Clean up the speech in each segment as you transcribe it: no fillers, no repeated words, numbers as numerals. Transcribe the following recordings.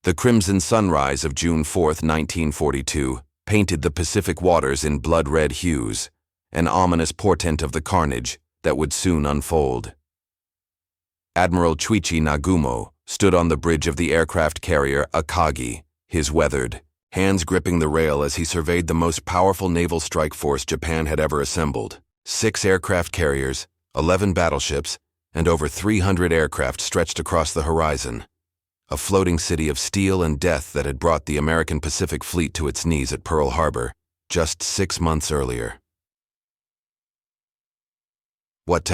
The crimson sunrise of June 4, 1942, painted the Pacific waters in blood-red hues, an ominous portent of the carnage that would soon unfold. Admiral Chuichi Nagumo stood on the bridge of the aircraft carrier Akagi, his weathered hands gripping the rail as he surveyed the most powerful naval strike force Japan had ever assembled. 6 aircraft carriers, 11 battleships, and over 300 aircraft stretched across the horizon. A floating city of steel and death that had brought the American Pacific Fleet to its knees at Pearl Harbor just 6 months earlier. What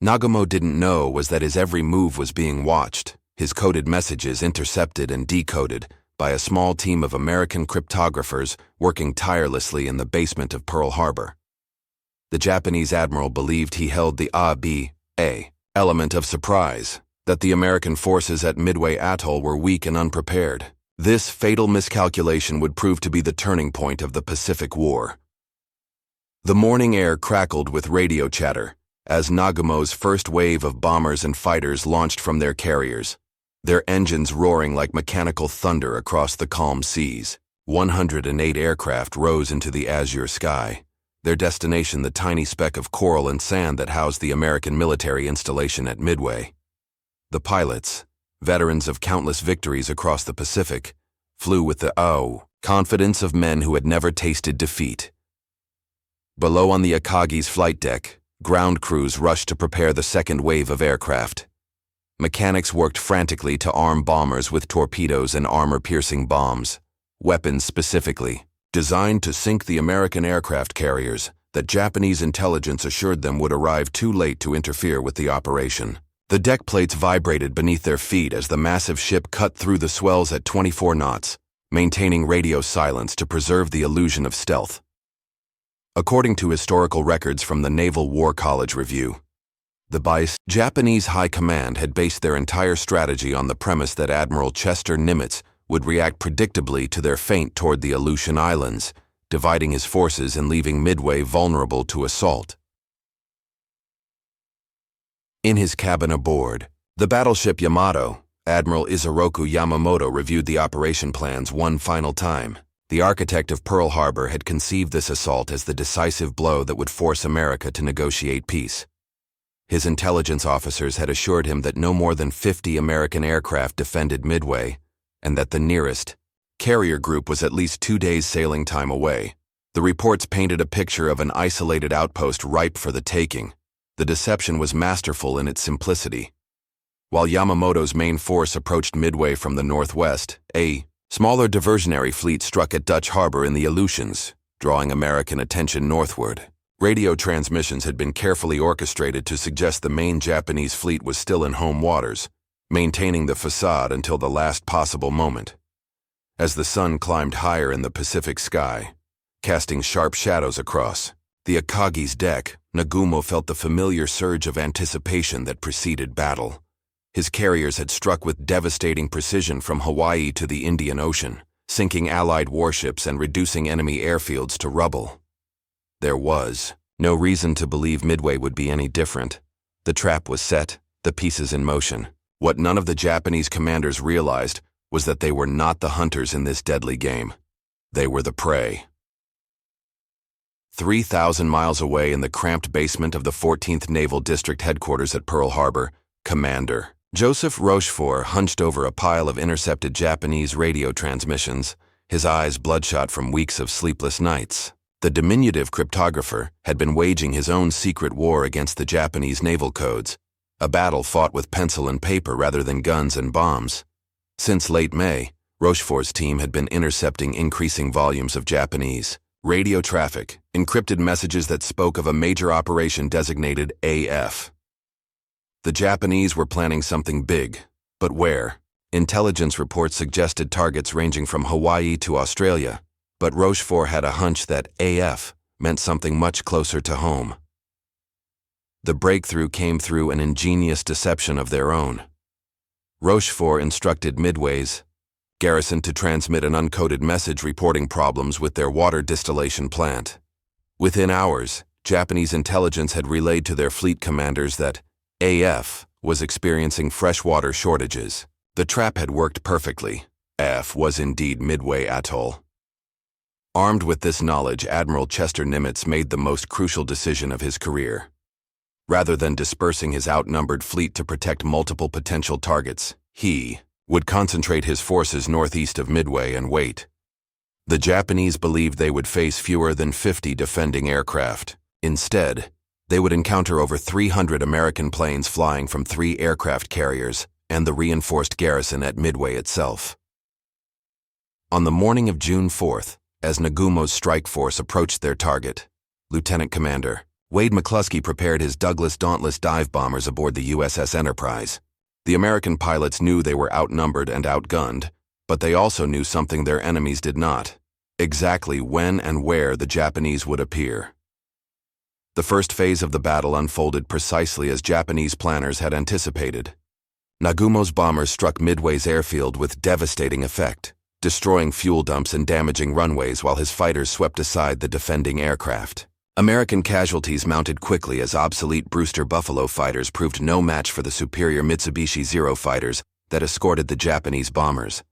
Nagumo didn't know was that his every move was being watched, his coded messages intercepted and decoded by a small team of American cryptographers working tirelessly in the basement of Pearl Harbor. The Japanese admiral believed he held the A element of surprise, that the American forces at Midway Atoll were weak and unprepared. This fatal miscalculation would prove to be the turning point of the Pacific War. The morning air crackled with radio chatter as Nagumo's first wave of bombers and fighters launched from their carriers, their engines roaring like mechanical thunder across the calm seas. 108 aircraft rose into the azure sky, their destination the tiny speck of coral and sand that housed the American military installation at Midway. The pilots, veterans of countless victories across the Pacific, flew with the confidence of men who had never tasted defeat. Below on the Akagi's flight deck, ground crews rushed to prepare the second wave of aircraft. Mechanics worked frantically to arm bombers with torpedoes and armor-piercing bombs, weapons specifically designed to sink the American aircraft carriers that Japanese intelligence assured them would arrive too late to interfere with the operation. The deck plates vibrated beneath their feet as the massive ship cut through the swells at 24 knots, maintaining radio silence to preserve the illusion of stealth. According to historical records from the Naval War College Review, the Japanese High Command had based their entire strategy on the premise that Admiral Chester Nimitz would react predictably to their feint toward the Aleutian Islands, dividing his forces and leaving Midway vulnerable to assault. In his cabin aboard the battleship Yamato, Admiral Isoroku Yamamoto reviewed the operation plans one final time. The architect of Pearl Harbor had conceived this assault as the decisive blow that would force America to negotiate peace. His intelligence officers had assured him that no more than 50 American aircraft defended Midway, and that the nearest carrier group was at least 2 days sailing time away. The reports painted a picture of an isolated outpost ripe for the taking. The deception was masterful in its simplicity. While Yamamoto's main force approached Midway from the northwest, a smaller diversionary fleet struck at Dutch Harbor in the Aleutians, drawing American attention northward. Radio transmissions had been carefully orchestrated to suggest the main Japanese fleet was still in home waters, maintaining the facade until the last possible moment. As the sun climbed higher in the Pacific sky, casting sharp shadows across the Akagi's deck, Nagumo felt the familiar surge of anticipation that preceded battle. His carriers had struck with devastating precision from Hawaii to the Indian Ocean, sinking Allied warships and reducing enemy airfields to rubble. There was no reason to believe Midway would be any different. The trap was set, the pieces in motion. What none of the Japanese commanders realized was that they were not the hunters in this deadly game. They were the prey. 3,000 miles away in the cramped basement of the 14th Naval District headquarters at Pearl Harbor, Commander Joseph Rochefort hunched over a pile of intercepted Japanese radio transmissions, his eyes bloodshot from weeks of sleepless nights. The diminutive cryptographer had been waging his own secret war against the Japanese naval codes, a battle fought with pencil and paper rather than guns and bombs. Since late May, Rochefort's team had been intercepting increasing volumes of Japanese radio traffic, encrypted messages that spoke of a major operation designated AF. The Japanese were planning something big, but where? Intelligence reports suggested targets ranging from Hawaii to Australia, but Rochefort had a hunch that AF meant something much closer to home. The breakthrough came through an ingenious deception of their own. Rochefort instructed Midway's garrison to transmit an uncoded message reporting problems with their water distillation plant. Within hours, Japanese intelligence had relayed to their fleet commanders that AF was experiencing freshwater shortages. The trap had worked perfectly. F was indeed Midway Atoll. Armed with this knowledge, Admiral Chester Nimitz made the most crucial decision of his career. Rather than dispersing his outnumbered fleet to protect multiple potential targets, he would concentrate his forces northeast of Midway and wait. The Japanese believed they would face fewer than 50 defending aircraft. Instead, they would encounter over 300 American planes flying from 3 aircraft carriers and the reinforced garrison at Midway itself. On the morning of June 4th, as Nagumo's strike force approached their target, Lieutenant Commander Wade McCluskey prepared his Douglas Dauntless dive bombers aboard the USS Enterprise. The American pilots knew they were outnumbered and outgunned, but they also knew something their enemies did not: exactly when and where the Japanese would appear. The first phase of the battle unfolded precisely as Japanese planners had anticipated. Nagumo's bombers struck Midway's airfield with devastating effect, destroying fuel dumps and damaging runways while his fighters swept aside the defending aircraft. American casualties mounted quickly as obsolete Brewster Buffalo fighters proved no match for the superior Mitsubishi Zero fighters that escorted the Japanese bombers.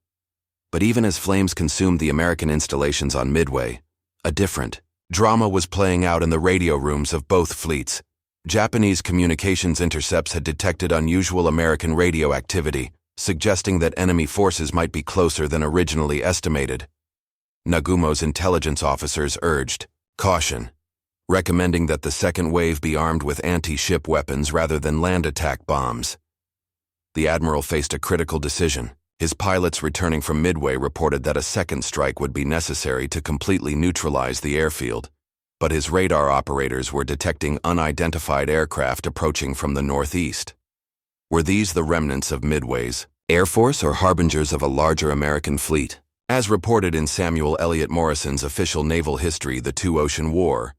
But even as flames consumed the American installations on Midway, a different drama was playing out in the radio rooms of both fleets. Japanese communications intercepts had detected unusual American radio activity, suggesting that enemy forces might be closer than originally estimated. Nagumo's intelligence officers urged caution, recommending that the second wave be armed with anti-ship weapons rather than land attack bombs. The admiral faced a critical decision. His pilots returning from Midway reported that a second strike would be necessary to completely neutralize the airfield, but his radar operators were detecting unidentified aircraft approaching from the northeast. Were these the remnants of Midway's Air Force or harbingers of a larger American fleet? As reported in Samuel Eliot Morrison's official naval history, The Two-Ocean War,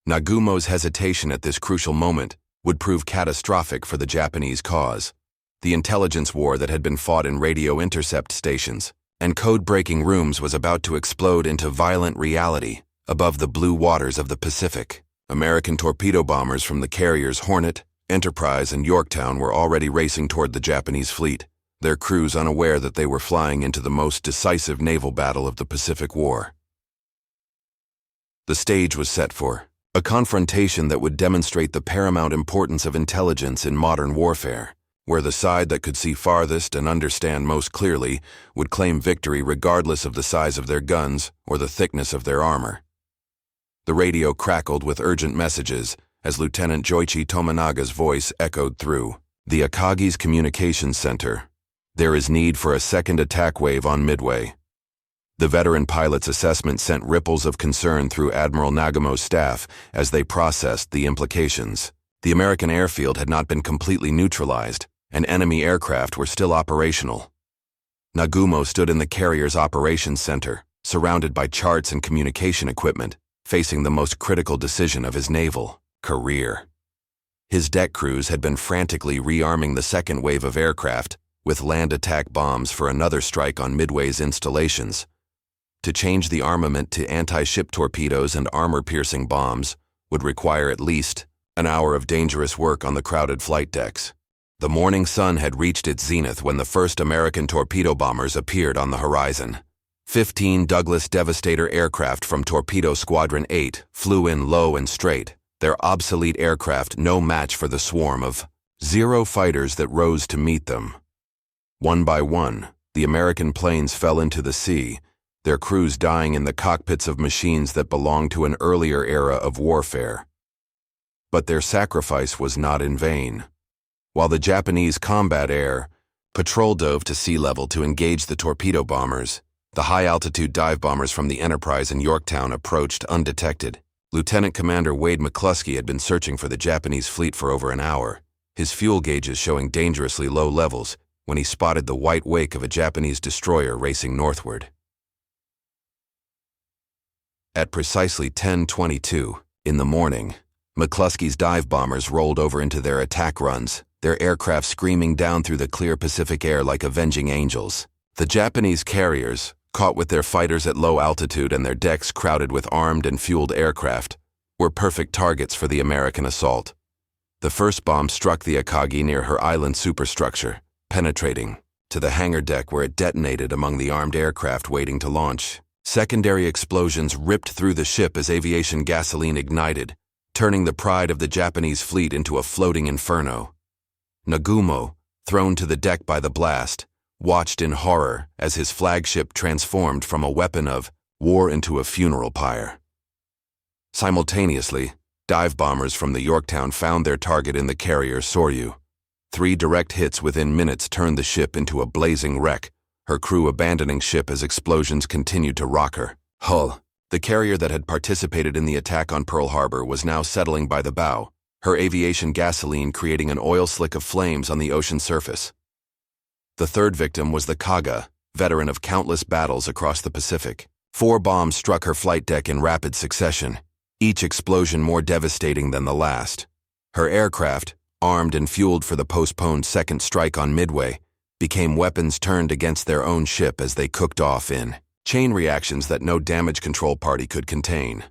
Nagumo's hesitation at this crucial moment would prove catastrophic for the Japanese cause. The intelligence war that had been fought in radio intercept stations and code-breaking rooms was about to explode into violent reality above the blue waters of the Pacific. American torpedo bombers from the carriers Hornet, Enterprise, and Yorktown were already racing toward the Japanese fleet, their crews unaware that they were flying into the most decisive naval battle of the Pacific War. The stage was set for a confrontation that would demonstrate the paramount importance of intelligence in modern warfare, where the side that could see farthest and understand most clearly would claim victory regardless of the size of their guns or the thickness of their armor. The radio crackled with urgent messages as Lieutenant Joichi Tomonaga's voice echoed through the Akagi's communications center. There is need for a second attack wave on Midway. The veteran pilot's assessment sent ripples of concern through Admiral Nagumo's staff as they processed the implications. The American airfield had not been completely neutralized, and enemy aircraft were still operational. Nagumo stood in the carrier's operations center, surrounded by charts and communication equipment, facing the most critical decision of his naval career. His deck crews had been frantically rearming the second wave of aircraft with land attack bombs for another strike on Midway's installations. To change the armament to anti-ship torpedoes and armor-piercing bombs would require at least an hour of dangerous work on the crowded flight decks. The morning sun had reached its zenith when the first American torpedo bombers appeared on the horizon. 15 Douglas Devastator aircraft from Torpedo Squadron 8 flew in low and straight, their obsolete aircraft no match for the swarm of Zero fighters that rose to meet them. One by one, the American planes fell into the sea, their crews dying in the cockpits of machines that belonged to an earlier era of warfare. But their sacrifice was not in vain. While the Japanese combat air patrol dove to sea level to engage the torpedo bombers, the high-altitude dive bombers from the Enterprise and Yorktown approached undetected. Lieutenant Commander Wade McCluskey had been searching for the Japanese fleet for over an hour, his fuel gauges showing dangerously low levels when he spotted the white wake of a Japanese destroyer racing northward. At precisely 10:22 in the morning, McCluskey's dive bombers rolled over into their attack runs, their aircraft screaming down through the clear Pacific air like avenging angels. The Japanese carriers, caught with their fighters at low altitude and their decks crowded with armed and fueled aircraft, were perfect targets for the American assault. The first bomb struck the Akagi near her island superstructure, penetrating to the hangar deck where it detonated among the armed aircraft waiting to launch. Secondary explosions ripped through the ship as aviation gasoline ignited, turning the pride of the Japanese fleet into a floating inferno. Nagumo, thrown to the deck by the blast, watched in horror as his flagship transformed from a weapon of war into a funeral pyre. Simultaneously, dive bombers from the Yorktown found their target in the carrier Soryu. 3 direct hits within minutes turned the ship into a blazing wreck, her crew abandoning ship as explosions continued to rock her hull. The carrier that had participated in the attack on Pearl Harbor was now settling by the bow, her aviation gasoline creating an oil slick of flames on the ocean surface. The third victim was the Kaga, veteran of countless battles across the Pacific. 4 bombs struck her flight deck in rapid succession, each explosion more devastating than the last. Her aircraft, armed and fueled for the postponed second strike on Midway, became weapons turned against their own ship as they cooked off in chain reactions that no damage control party could contain.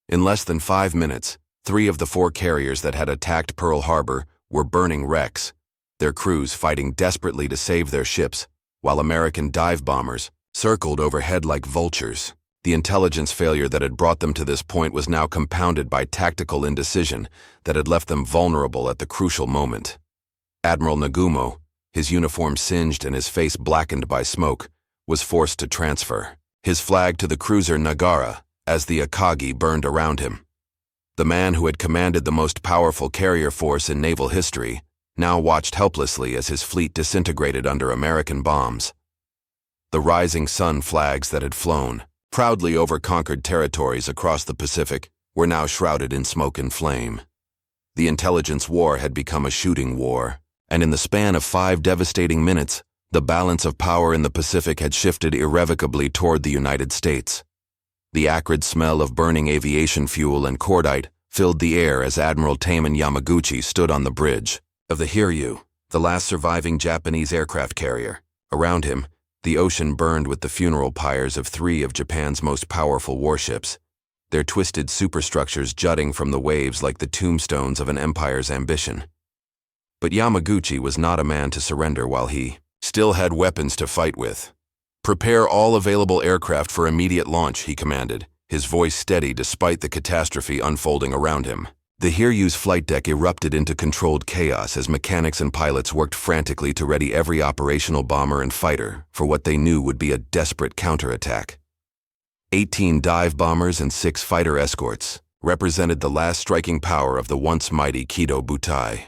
In less than 5 minutes, 3 of the 4 carriers that had attacked Pearl Harbor were burning wrecks, their crews fighting desperately to save their ships, while American dive bombers circled overhead like vultures. The intelligence failure that had brought them to this point was now compounded by tactical indecision that had left them vulnerable at the crucial moment. Admiral Nagumo, his uniform singed and his face blackened by smoke, was forced to transfer his flag to the cruiser Nagara as the Akagi burned around him. The man who had commanded the most powerful carrier force in naval history now watched helplessly as his fleet disintegrated under American bombs. The rising sun flags that had flown proudly over conquered territories across the Pacific were now shrouded in smoke and flame. The intelligence war had become a shooting war, and in the span of 5 devastating minutes, the balance of power in the Pacific had shifted irrevocably toward the United States. The acrid smell of burning aviation fuel and cordite filled the air as Admiral Taman Yamaguchi stood on the bridge of the Hiryu, the last surviving Japanese aircraft carrier. Around him, the ocean burned with the funeral pyres of 3 of Japan's most powerful warships, their twisted superstructures jutting from the waves like the tombstones of an empire's ambition. But Yamaguchi was not a man to surrender while he still had weapons to fight with. "Prepare all available aircraft for immediate launch," he commanded, his voice steady despite the catastrophe unfolding around him. The Hiryu's flight deck erupted into controlled chaos as mechanics and pilots worked frantically to ready every operational bomber and fighter for what they knew would be a desperate counterattack. 18 dive bombers and 6 fighter escorts represented the last striking power of the once mighty Kido Butai.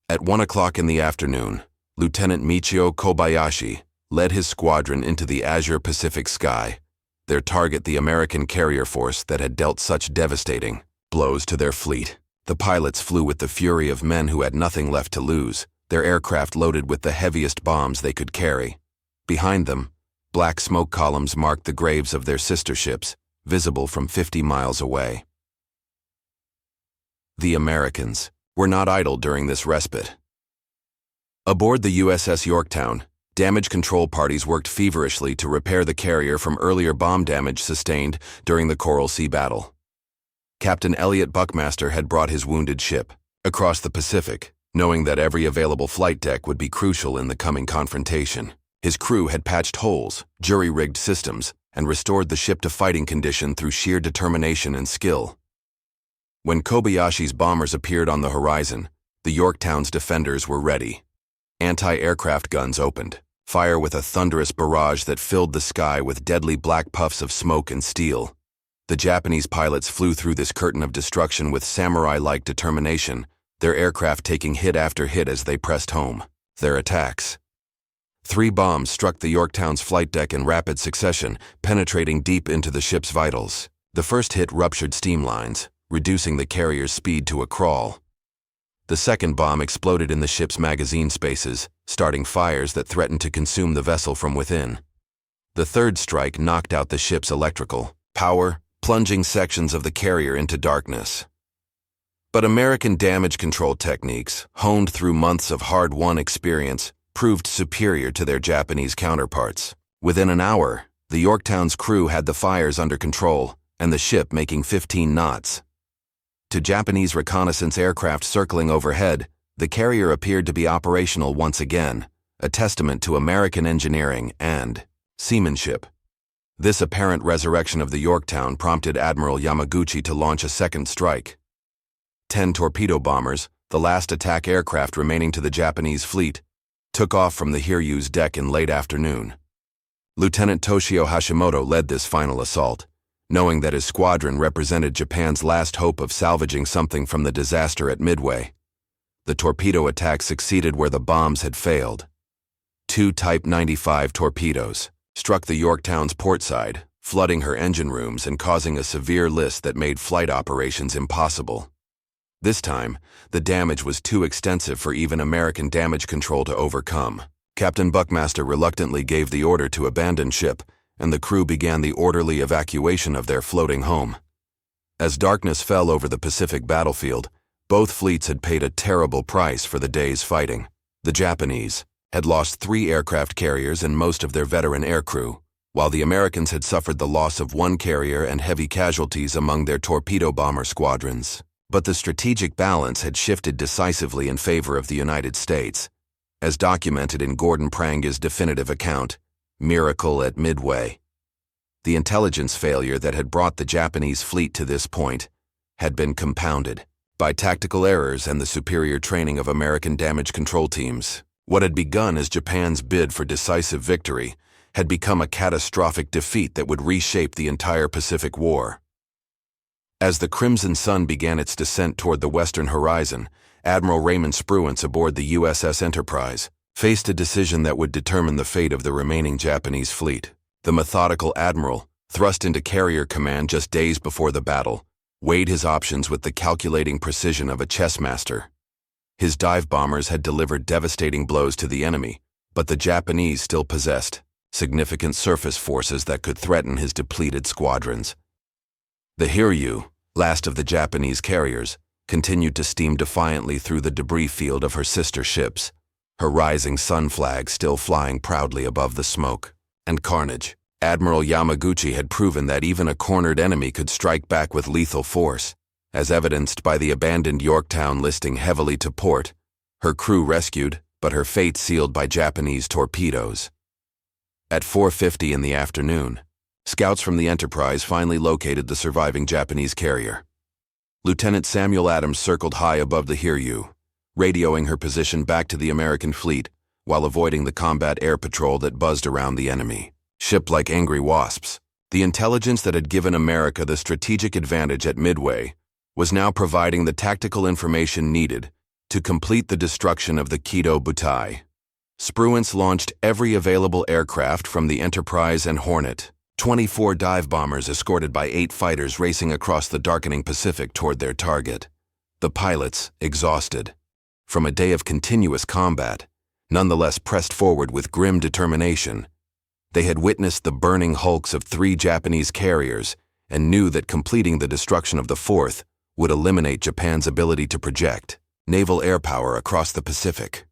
At 1 o'clock in the afternoon, Lieutenant Michio Kobayashi led his squadron into the azure Pacific sky, their target the American carrier force that had dealt such devastating blows to their fleet. The pilots flew with the fury of men who had nothing left to lose, their aircraft loaded with the heaviest bombs they could carry. Behind them, black smoke columns marked the graves of their sister ships, visible from 50 miles away. The Americans were not idle during this respite. Aboard the USS Yorktown, damage control parties worked feverishly to repair the carrier from earlier bomb damage sustained during the Coral Sea battle. Captain Elliot Buckmaster had brought his wounded ship across the Pacific, knowing that every available flight deck would be crucial in the coming confrontation. His crew had patched holes, jury-rigged systems, and restored the ship to fighting condition through sheer determination and skill. When Kobayashi's bombers appeared on the horizon, the Yorktown's defenders were ready. Anti-aircraft guns opened, fire with a thunderous barrage that filled the sky with deadly black puffs of smoke and steel. The Japanese pilots flew through this curtain of destruction with samurai-like determination, their aircraft taking hit after hit as they pressed home their attacks. 3 bombs struck the Yorktown's flight deck in rapid succession, penetrating deep into the ship's vitals. The first hit ruptured steam lines, reducing the carrier's speed to a crawl. The second bomb exploded in the ship's magazine spaces, starting fires that threatened to consume the vessel from within. The third strike knocked out the ship's electrical power, plunging sections of the carrier into darkness. But American damage control techniques, honed through months of hard-won experience, proved superior to their Japanese counterparts. Within an hour, the Yorktown's crew had the fires under control, and the ship making 15 knots. To Japanese reconnaissance aircraft circling overhead, the carrier appeared to be operational once again, a testament to American engineering and seamanship. This apparent resurrection of the Yorktown prompted Admiral Yamaguchi to launch a second strike. 10 torpedo bombers, the last attack aircraft remaining to the Japanese fleet, took off from the Hiryu's deck in late afternoon. Lieutenant Toshio Hashimoto led this final assault, knowing that his squadron represented Japan's last hope of salvaging something from the disaster at Midway. The torpedo attack succeeded where the bombs had failed. 2 Type 95 torpedoes struck the Yorktown's port side, flooding her engine rooms and causing a severe list that made flight operations impossible. This time, the damage was too extensive for even American damage control to overcome. Captain Buckmaster reluctantly gave the order to abandon ship, and the crew began the orderly evacuation of their floating home. As darkness fell over the Pacific battlefield, both fleets had paid a terrible price for the day's fighting. The Japanese had lost 3 aircraft carriers and most of their veteran aircrew, while the Americans had suffered the loss of 1 carrier and heavy casualties among their torpedo bomber squadrons. But the strategic balance had shifted decisively in favor of the United States, as documented in Gordon Pranga's definitive account, Miracle at Midway. The intelligence failure that had brought the Japanese fleet to this point had been compounded by tactical errors and the superior training of American damage control teams. What had begun as Japan's bid for decisive victory had become a catastrophic defeat that would reshape the entire Pacific War. As the Crimson Sun began its descent toward the western horizon, Admiral Raymond Spruance aboard the USS Enterprise faced a decision that would determine the fate of the remaining Japanese fleet. The methodical admiral, thrust into carrier command just days before the battle, weighed his options with the calculating precision of a chess master. His dive bombers had delivered devastating blows to the enemy, but the Japanese still possessed significant surface forces that could threaten his depleted squadrons. The Hiryu, last of the Japanese carriers, continued to steam defiantly through the debris field of her sister ships, her rising sun flag still flying proudly above the smoke and carnage. Admiral Yamaguchi had proven that even a cornered enemy could strike back with lethal force, as evidenced by the abandoned Yorktown listing heavily to port, her crew rescued, but her fate sealed by Japanese torpedoes. At 4:50 in the afternoon, scouts from the Enterprise finally located the surviving Japanese carrier. Lieutenant Samuel Adams circled high above the Hiryu, radioing her position back to the American fleet while avoiding the combat air patrol that buzzed around the enemy ship like angry wasps. The intelligence that had given America the strategic advantage at Midway was now providing the tactical information needed to complete the destruction of the Kido Butai. Spruance launched every available aircraft from the Enterprise and Hornet, 24 dive bombers escorted by 8 fighters racing across the darkening Pacific toward their target. The pilots, exhausted from a day of continuous combat, nonetheless pressed forward with grim determination. They had witnessed the burning hulks of 3 Japanese carriers and knew that completing the destruction of the 4th would eliminate Japan's ability to project naval air power across the Pacific.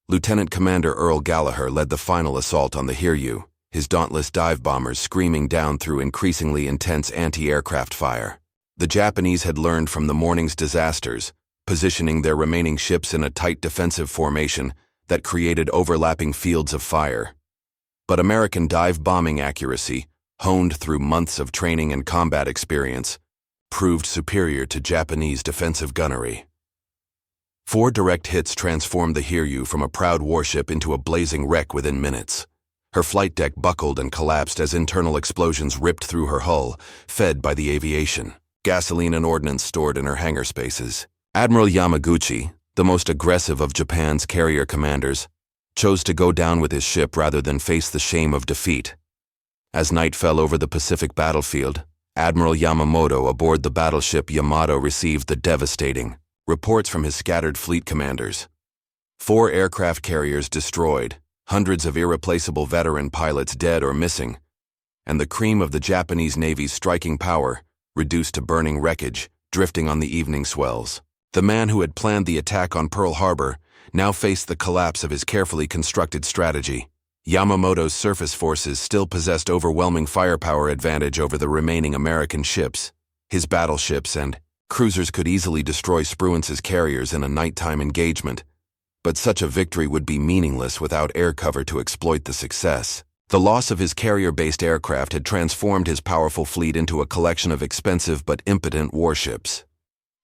Lieutenant Commander Earl Gallagher led the final assault on the Hiryu, his dauntless dive bombers screaming down through increasingly intense anti-aircraft fire. The Japanese had learned from the morning's disasters, positioning their remaining ships in a tight defensive formation that created overlapping fields of fire. But American dive bombing accuracy, honed through months of training and combat experience, proved superior to Japanese defensive gunnery. 4 direct hits transformed the Hiryu from a proud warship into a blazing wreck within minutes. Her flight deck buckled and collapsed as internal explosions ripped through her hull, fed by the aviation, gasoline and ordnance stored in her hangar spaces. Admiral Yamaguchi, the most aggressive of Japan's carrier commanders, chose to go down with his ship rather than face the shame of defeat. As night fell over the Pacific battlefield, Admiral Yamamoto aboard the battleship Yamato received the devastating reports from his scattered fleet commanders. 4 aircraft carriers destroyed, hundreds of irreplaceable veteran pilots dead or missing, and the cream of the Japanese Navy's striking power reduced to burning wreckage, drifting on the evening swells. The man who had planned the attack on Pearl Harbor now faced the collapse of his carefully constructed strategy. Yamamoto's surface forces still possessed overwhelming firepower advantage over the remaining American ships. His battleships and cruisers could easily destroy Spruance's carriers in a nighttime engagement, But such a victory would be meaningless without air cover to exploit the success. The loss of his carrier-based aircraft had transformed his powerful fleet into a collection of expensive but impotent warships.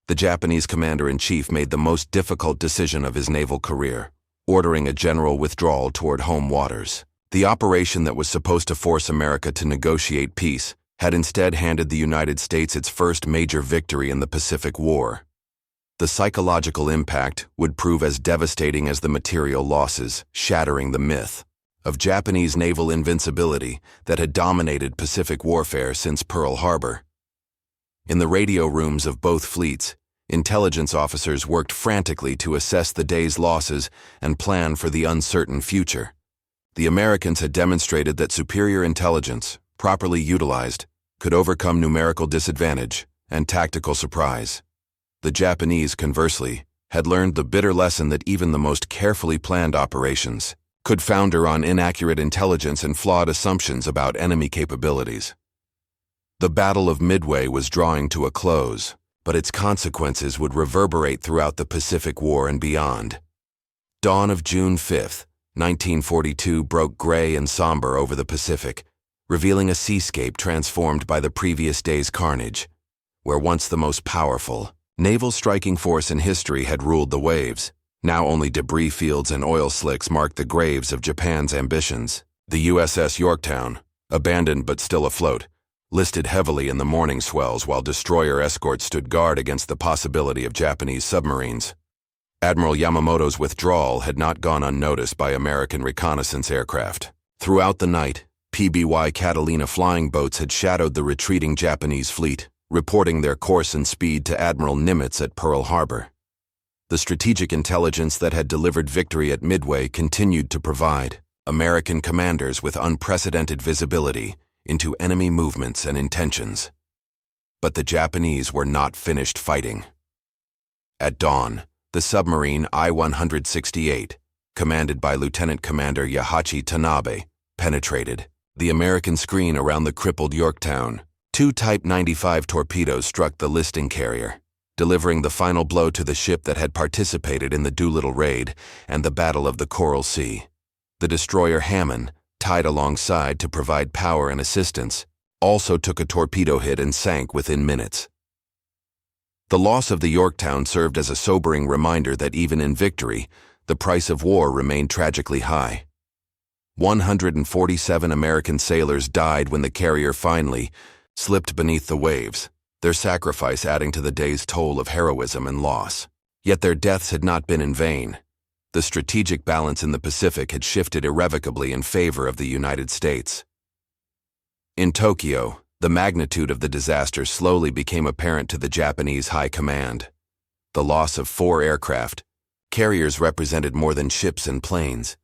The Japanese commander-in-chief made the most difficult decision of his naval career, ordering a general withdrawal toward home waters. The operation that was supposed to force America to negotiate peace had instead handed the United States its first major victory in the Pacific War. The psychological impact would prove as devastating as the material losses, shattering the myth of Japanese naval invincibility that had dominated Pacific warfare since Pearl Harbor. In the radio rooms of both fleets, intelligence officers worked frantically to assess the day's losses and plan for the uncertain future. The Americans had demonstrated that superior intelligence, properly utilized, could overcome numerical disadvantage and tactical surprise. The Japanese, conversely, had learned the bitter lesson that even the most carefully planned operations could founder on inaccurate intelligence and flawed assumptions about enemy capabilities. The Battle of Midway was drawing to a close, but its consequences would reverberate throughout the Pacific War and beyond. Dawn of June 5, 1942 broke gray and somber over the Pacific, revealing a seascape transformed by the previous day's carnage, where once the most powerful naval striking force in history had ruled the waves. Now only debris fields and oil slicks marked the graves of Japan's ambitions. The USS Yorktown, abandoned but still afloat, listed heavily in the morning swells while destroyer escorts stood guard against the possibility of Japanese submarines. Admiral Yamamoto's withdrawal had not gone unnoticed by American reconnaissance aircraft. Throughout the night, PBY Catalina flying boats had shadowed the retreating Japanese fleet, reporting their course and speed to Admiral Nimitz at Pearl Harbor. The strategic intelligence that had delivered victory at Midway continued to provide American commanders with unprecedented visibility into enemy movements and intentions. But the Japanese were not finished fighting. At dawn, the submarine I-168, commanded by Lieutenant Commander Yahachi Tanabe, penetrated the American screen around the crippled Yorktown. Two Type 95 torpedoes struck the listing carrier, delivering the final blow to the ship that had participated in the Doolittle Raid and the Battle of the Coral Sea. The destroyer Hammond, tied alongside to provide power and assistance, also took a torpedo hit and sank within minutes. The loss of the Yorktown served as a sobering reminder that even in victory, the price of war remained tragically high. 147 American sailors died when the carrier finally slipped beneath the waves, their sacrifice adding to the day's toll of heroism and loss. Yet their deaths had not been in vain. The strategic balance in the Pacific had shifted irrevocably in favor of the United States. In Tokyo, the magnitude of the disaster slowly became apparent to the Japanese high command. The loss of 4 aircraft carriers represented more than ships and planes.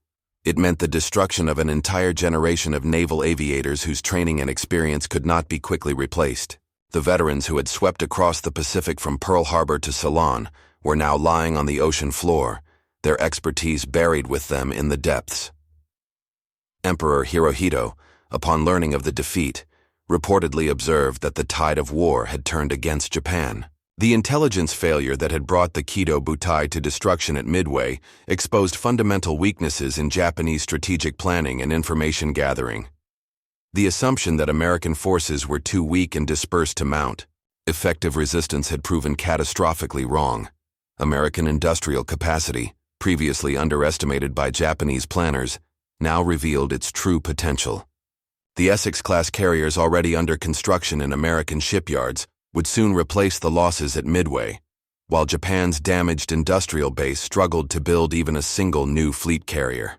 It meant the destruction of an entire generation of naval aviators whose training and experience could not be quickly replaced. The veterans who had swept across the Pacific from Pearl Harbor to Ceylon were now lying on the ocean floor, their expertise buried with them in the depths. Emperor Hirohito, upon learning of the defeat, reportedly observed that the tide of war had turned against Japan. The intelligence failure that had brought the Kido Butai to destruction at Midway exposed fundamental weaknesses in Japanese strategic planning and information gathering. The assumption that American forces were too weak and dispersed to mount effective resistance had proven catastrophically wrong. American industrial capacity, previously underestimated by Japanese planners, now revealed its true potential. The Essex-class carriers already under construction in American shipyards would soon replace the losses at Midway, while Japan's damaged industrial base struggled to build even a single new fleet carrier.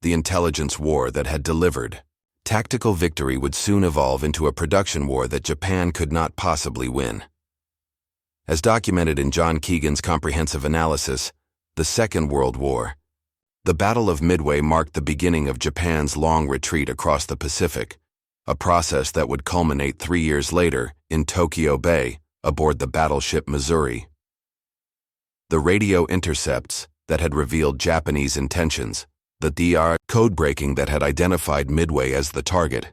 The intelligence war that had delivered tactical victory would soon evolve into a production war that Japan could not possibly win. As documented in John Keegan's comprehensive analysis, The Second World War, the Battle of Midway marked the beginning of Japan's long retreat across the Pacific, a process that would culminate 3 years later in Tokyo Bay aboard the battleship Missouri. The radio intercepts that had revealed Japanese intentions, the DR code-breaking that had identified Midway as the target,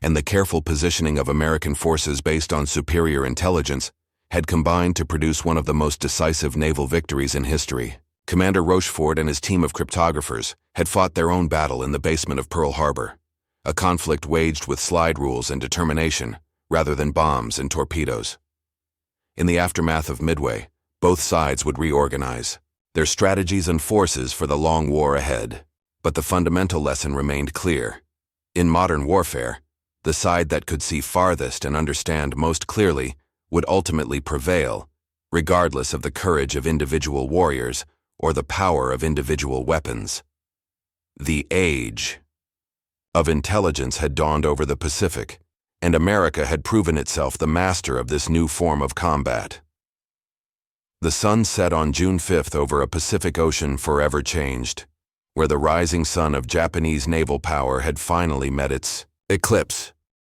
and the careful positioning of American forces based on superior intelligence had combined to produce one of the most decisive naval victories in history. Commander Rochefort and his team of cryptographers had fought their own battle in the basement of Pearl Harbor, a conflict waged with slide rules and determination rather than bombs and torpedoes. In the aftermath of Midway, both sides would reorganize their strategies and forces for the long war ahead. But the fundamental lesson remained clear. In modern warfare, the side that could see farthest and understand most clearly would ultimately prevail, regardless of the courage of individual warriors or the power of individual weapons. The age of intelligence had dawned over the Pacific, and America had proven itself the master of this new form of combat. The sun set on June 5th over a Pacific Ocean forever changed, where the rising sun of Japanese naval power had finally met its eclipse.